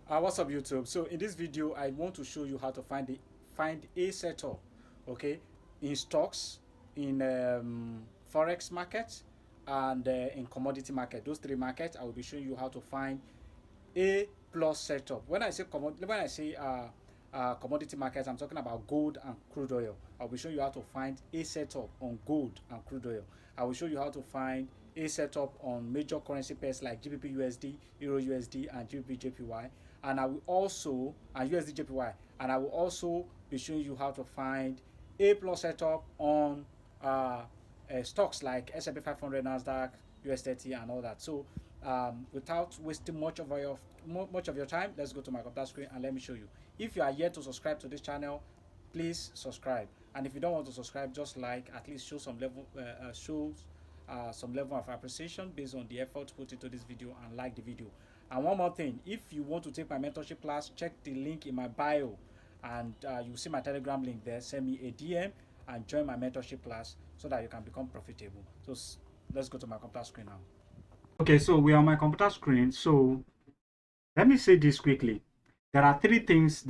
What's up, YouTube? So in this video, I want to show you how to find a setup, okay, in stocks, in forex market, and in commodity market. Those three markets, I will be showing you how to find a plus setup. When I say commodity markets, I'm talking about gold and crude oil. I'll be showing you how to find a setup on gold and crude oil. I will show you how to find a setup on major currency pairs like GBP USD, Euro USD, and GBP JPY. And I will also and USD JPY. And I will also be showing you how to find a plus setup on stocks like S&P 500, Nasdaq, US 30, and all that. So without wasting much of your time, let's go to my computer screen and let me show you. If you are yet to subscribe to this channel, please subscribe. And if you don't want to subscribe, just like, at least show some level some level of appreciation based on the effort put into this video, and like the video. And one more thing, if you want to take my mentorship class, check the link in my bio, and you'll see my Telegram link there. Send me a DM and join my mentorship class so that you can become profitable. So let's go to my computer screen now. Okay, so we are on my computer screen. So let me say this quickly. There are three things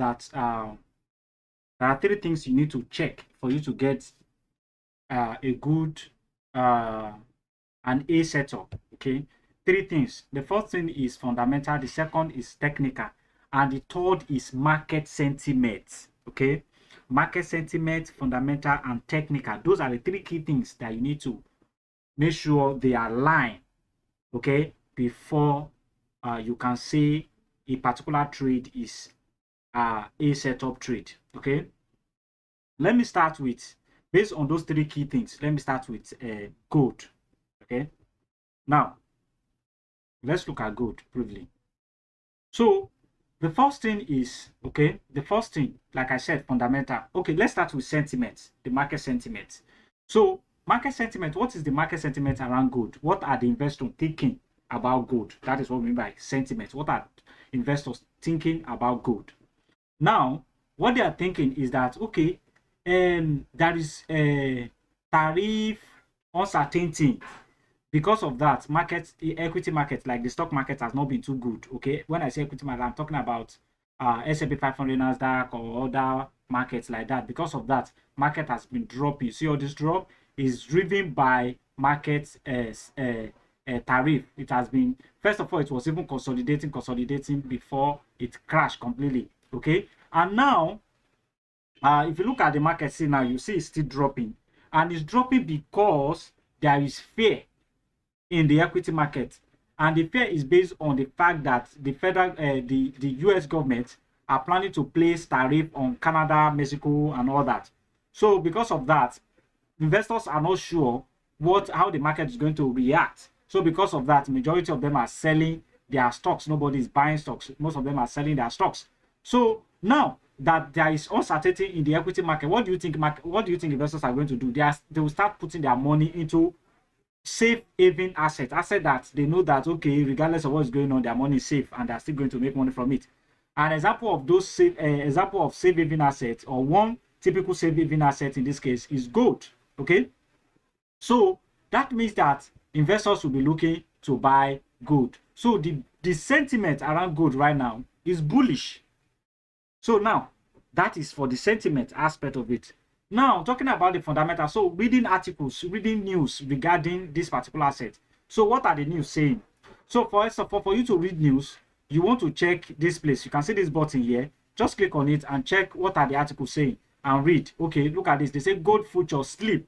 you need to check for you to get a good an A setup. Okay, three things. The first thing is fundamental, the second is technical, and the third is market sentiment. Okay, market sentiment, fundamental, and technical. Those are the three key things that you need to make sure they align, okay, before you can say a particular trade is a setup trade. Okay, let me start with, based on those three key things, let me start with gold. Okay, now let's look at gold briefly. So the first thing is, okay, the first thing, like I said, fundamental. Okay, let's start with sentiment, the market sentiment. So market sentiment, what is the market sentiment around gold? What are the investors thinking about gold? That is what we mean by sentiment. What are investors thinking about gold? Now, what they are thinking is that, okay, there is a tariff uncertainty. Because of that, equity market, like the stock market, has not been too good. Okay, when I say equity market, I'm talking about S&P 500, Nasdaq, or other markets like that. Because of that, market has been dropping. See, all this drop is driven by market tariff. It has been, first of all, it was even consolidating before it crashed completely. Okay, and now if you look at the market, see now, you see it's still dropping, and it's dropping because there is fear in the equity market, and the fear is based on the fact that the the US government are planning to place tariff on Canada, Mexico, and all that. So because of that, investors are not sure how the market is going to react. So because of that, majority of them are selling their stocks. Nobody is buying stocks. Most of them are selling their stocks. So now that there is uncertainty in the equity market, what do you think investors are going to do? They will start putting their money into safe haven asset that they know that, okay, regardless of what's going on, their money is safe and they're still going to make money from it. An example of those safe haven assets, or one typical safe haven asset in this case, is gold. Okay, so that means that investors will be looking to buy gold. So the sentiment around gold right now is bullish. So now that is for the sentiment aspect of it. Now, talking about the fundamentals, so reading articles, reading news regarding this particular asset. So what are the news saying? So for you to read news, you want to check this place. You can see this button here. Just click on it and check what are the articles saying and read. Okay, look at this. They say gold futures slip,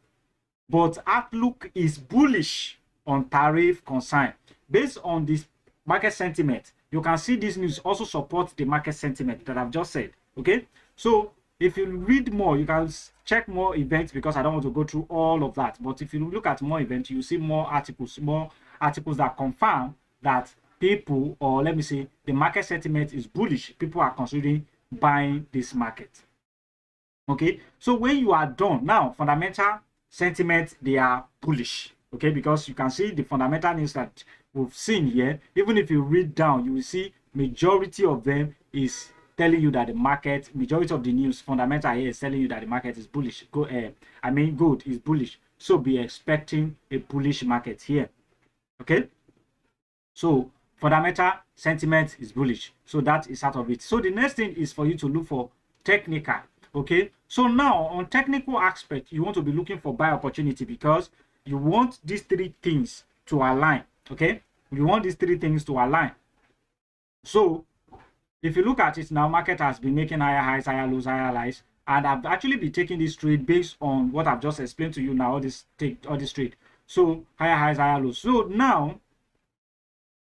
but outlook is bullish on tariff concern. Based on this market sentiment, you can see this news also supports the market sentiment that I've just said. Okay, so if you read more, you can check more events, because I don't want to go through all of that. But if you look at more events, you see more articles that confirm that people, or let me say, the market sentiment is bullish. People are considering buying this market. Okay, so when you are done, now fundamental sentiment, they are bullish. Okay, because you can see the fundamental news that we've seen here. Even if you read down, you will see majority of them is telling you that the market, majority of the news fundamental here is telling you that the market is bullish. Gold is bullish. So be expecting a bullish market here. Okay, so fundamental sentiment is bullish, so that is out of it. So the next thing is for you to look for technical. Okay, so now on technical aspect, you want to be looking for buy opportunity because you want these three things to align. Okay, you want these three things to align. So if you look at it now, market has been making higher highs, higher lows, higher highs, and I've actually been taking this trade based on what I've just explained to you now, all this trade. So higher highs, higher lows. So now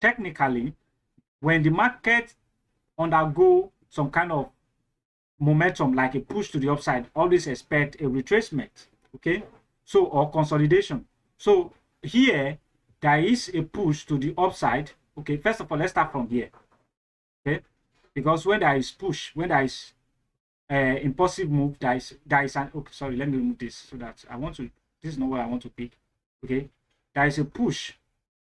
technically, when the market undergo some kind of momentum like a push to the upside, always expect a retracement. Okay, so or consolidation. So here there is a push to the upside. Okay, first of all, let's start from here. Okay, because when there is push, when there is impulsive move, there is an, okay, sorry, let me remove this so that I want to, this is not what I want to pick. Okay, there is a push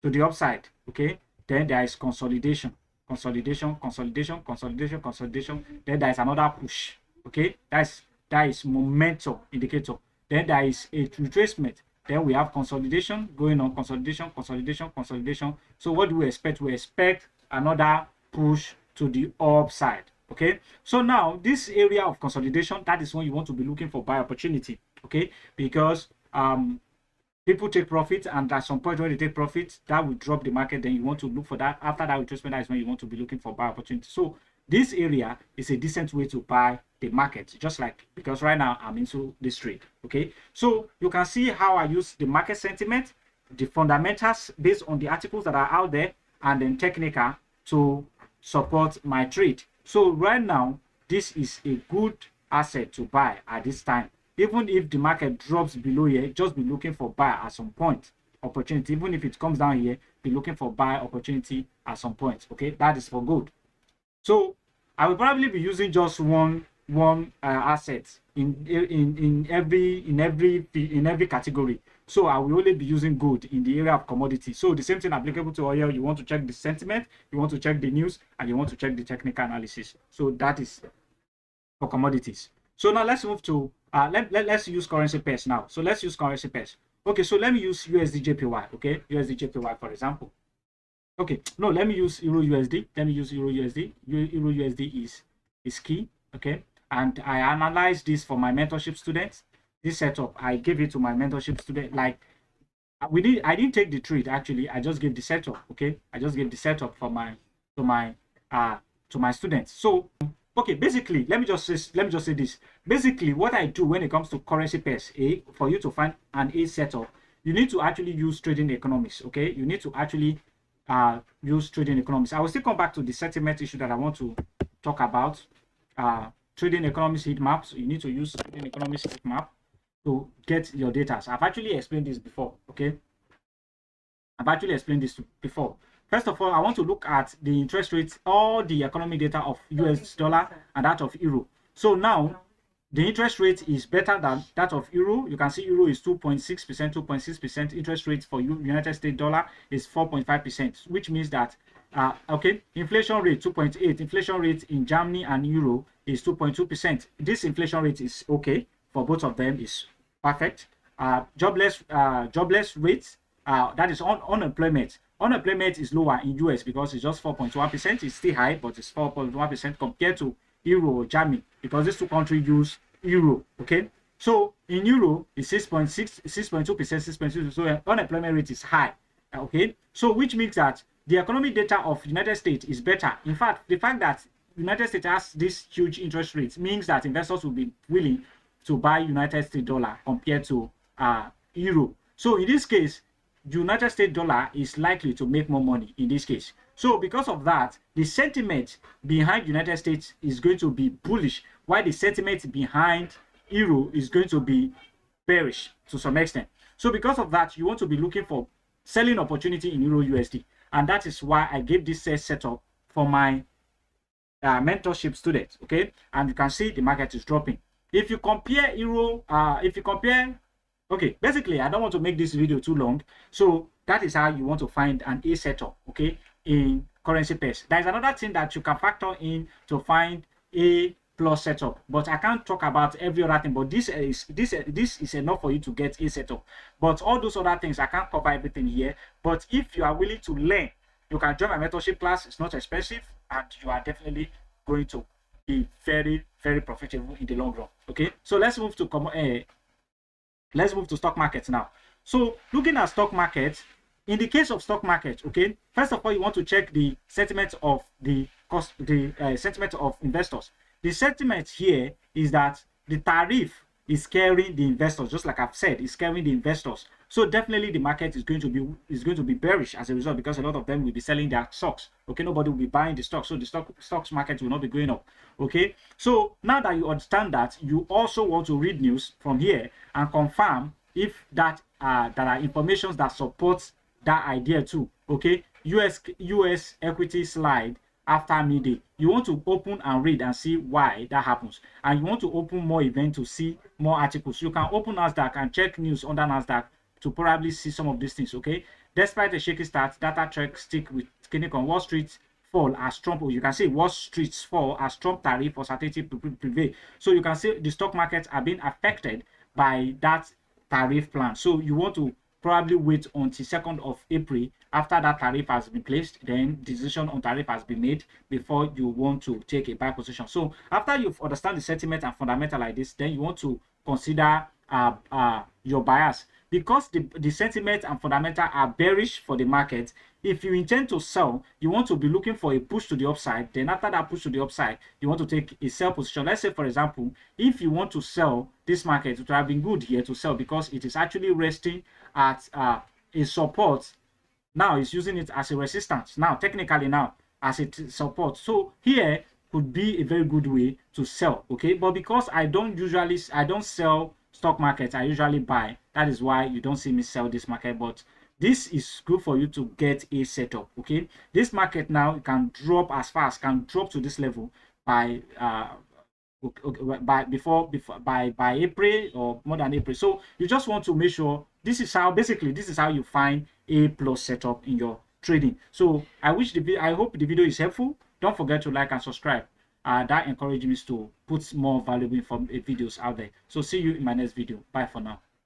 to the upside. Okay, then there is consolidation, consolidation, consolidation, consolidation, consolidation. Then there is another push. Okay, that is momentum indicator. Then there is a retracement. Then we have consolidation going on, consolidation, consolidation, consolidation. So what do we expect? We expect another push to the upside. Okay, so now this area of consolidation, that is when you want to be looking for buy opportunity. Okay, because people take profit, and at some point when they take profit, that will drop the market. Then you want to look for that. After that retracement, that is when you want to be looking for buy opportunity. So this area is a decent way to buy the market, just like, because right now I'm into this trade. Okay, so you can see how I use the market sentiment, the fundamentals based on the articles that are out there, and then technical to support my trade. So right now, this is a good asset to buy at this time. Even if the market drops below here, just be looking for buy at some point opportunity. Even if it comes down here, be looking for buy opportunity at some point. Okay, that is for good. So I will probably be using just one asset in every category. So I will only be using gold in the area of commodity. So the same thing applicable to oil. You want to check the sentiment, you want to check the news, and you want to check the technical analysis. So that is for commodities. So now let's move to let's use currency pairs now. So let's use currency pairs. Okay, so let me use USD/JPY. Okay, USD/JPY for example. Okay, no, let me use Euro USD. Let me use Euro USD. Euro USD is key. Okay, and I analyze this for my mentorship students. This setup, I gave it to my mentorship student. Like I didn't take the trade actually. I just gave the setup. Okay, I just gave the setup for to my students. So okay, basically, let me just say this. Basically, what I do when it comes to currency pairs, for you to find an setup, you need to actually use trading economics. Okay, you need to actually use trading economics. I will still come back to the sentiment issue that I want to talk about. Trading economics heat maps. So you need to use trading economics heat map to get your data. I've actually explained this before. Okay, I've actually explained this before. First of all, I want to look at the interest rates, all the economic data of US dollar and that of euro. So now the interest rate is better than that of euro. You can see euro is 2.6%, 2.6%. Interest rate for United States dollar is 4.5%, which means that okay, inflation rate 2.8. Inflation rate in Germany and euro is 2.2%. This inflation rate is okay for both of them, is perfect. Jobless rates, that is unemployment. Unemployment is lower in US because it's just 4.1%. It's still high, but it's 4.1% compared to euro or Germany, because these two countries use euro. Okay, so in euro it's 6.2%, 6.2%. So unemployment rate is high. Okay, so which means that the economic data of United States is better. In fact, the fact that United States has this huge interest rates means that investors will be willing to buy United States dollar compared to euro. So in this case, United States dollar is likely to make more money in this case. So because of that, the sentiment behind United States is going to be bullish, while the sentiment behind euro is going to be bearish to some extent. So because of that, you want to be looking for selling opportunity in euro USD, and that is why I gave this setup for my mentorship students. Okay, and you can see the market is dropping. If you compare euro, okay, basically I don't want to make this video too long, so that is how you want to find an A setup, okay, in currency pairs. There is another thing that you can factor in to find A plus setup, but I can't talk about every other thing. But this is enough for you to get A setup. But all those other things I can't cover everything here. But if you are willing to learn, you can join my mentorship class. It's not expensive, and you are definitely going to be very, very profitable in the long run. Okay, so let's move to stock markets now. So looking at stock market, in the case of stock market, okay, first of all, you want to check the sentiment of the sentiment of investors. The sentiment here is that the tariff is scaring the investors, just like I've said, it's scaring the investors. So definitely the market is going to be bearish as a result, because a lot of them will be selling their stocks. Okay, nobody will be buying the stock, so the stocks market will not be going up. Okay, so now that you understand that, you also want to read news from here and confirm if that there are informations that support that idea too. Okay, US equity slide after midday. You want to open and read and see why that happens, and you want to open more events to see more articles. You can open Nasdaq and check news under Nasdaq to probably see some of these things. Okay, despite the shaky start, data track stick with clinic on Wall Street fall as Trump, you can see Wall Street's fall as Trump tariff uncertainty prevail. So you can see the stock markets are being affected by that tariff plan. So you want to probably wait until 2nd of April after that tariff has been placed, then decision on tariff has been made before you want to take a buy position. So after you've understand the sentiment and fundamental like this, then you want to consider your bias, because the sentiment and fundamental are bearish for the market. If you intend to sell, you want to be looking for a push to the upside. Then after that push to the upside, you want to take a sell position. Let's say, for example, if you want to sell this market, it would have been good here to sell because it is actually resting at a support. Now it's using it as a resistance. Now, technically now, as a support. So here could be a very good way to sell. Okay, but because I don't sell stock markets, I usually buy. That is why you don't see me sell this market. But this is good for you to get a setup. Okay, this market now can drop as fast, can drop to this level by by April or more than April. So you just want to make sure this is how you find a plus setup in your trading. So I hope the video is helpful. Don't forget to like and subscribe. That encourages me to put more valuable videos out there. So see you in my next video. Bye for now.